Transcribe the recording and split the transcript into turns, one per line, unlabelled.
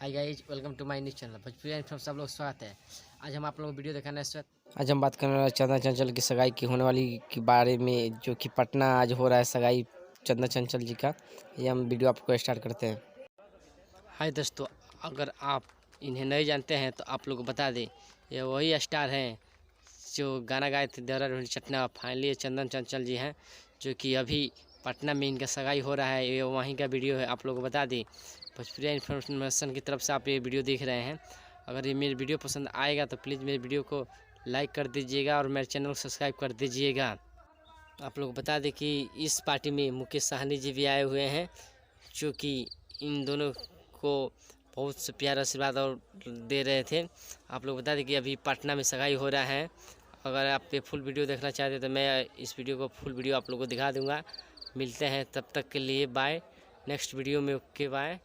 Hi guys, welcome to my new channel Bhojpuri inform. सब लोग स्वागत है। आज हम आप लोगों को वीडियो दिखाना है। आज हम बात करने वाले चंदन चंचल की सगाई की होने वाली के बारे में, जो कि पटना आज हो रहा है सगाई चंदन चंचल जी का। ये हम वीडियो आपको स्टार्ट करते हैं। हाय दोस्तों, अगर आप इन्हें नहीं जानते हैं तो आप लोग को बता दें, ये वही स्टार हैं जो गाना गाए थे देवरा रोहिणी चटना। फाइनली चंदन चंचल जी हैं, जो कि अभी पटना में इनका सगाई हो रहा है। ये वहीं का वीडियो है, आप लोगों को बता दें। भोजपुरी इन्फॉर्मेशन की तरफ से आप ये वीडियो देख रहे हैं। अगर ये मेरी वीडियो पसंद आएगा तो प्लीज़ मेरे वीडियो को लाइक कर दीजिएगा और मेरे चैनल को सब्सक्राइब कर दीजिएगा। आप लोग को बता दें कि इस पार्टी में मुकेश साहनी जी भी आए हुए हैं, जो कि इन दोनों को बहुत से प्यार आशीर्वाद और दे रहे थे। आप लोग बता दें कि अभी पटना में सगाई हो रहा है। अगर आप ये फुल वीडियो देखना चाहते हैं तो मैं इस वीडियो को फुल वीडियो आप लोगों को दिखा दूंगा। मिलते हैं, तब तक के लिए बाय। नेक्स्ट वीडियो में ओके बाय।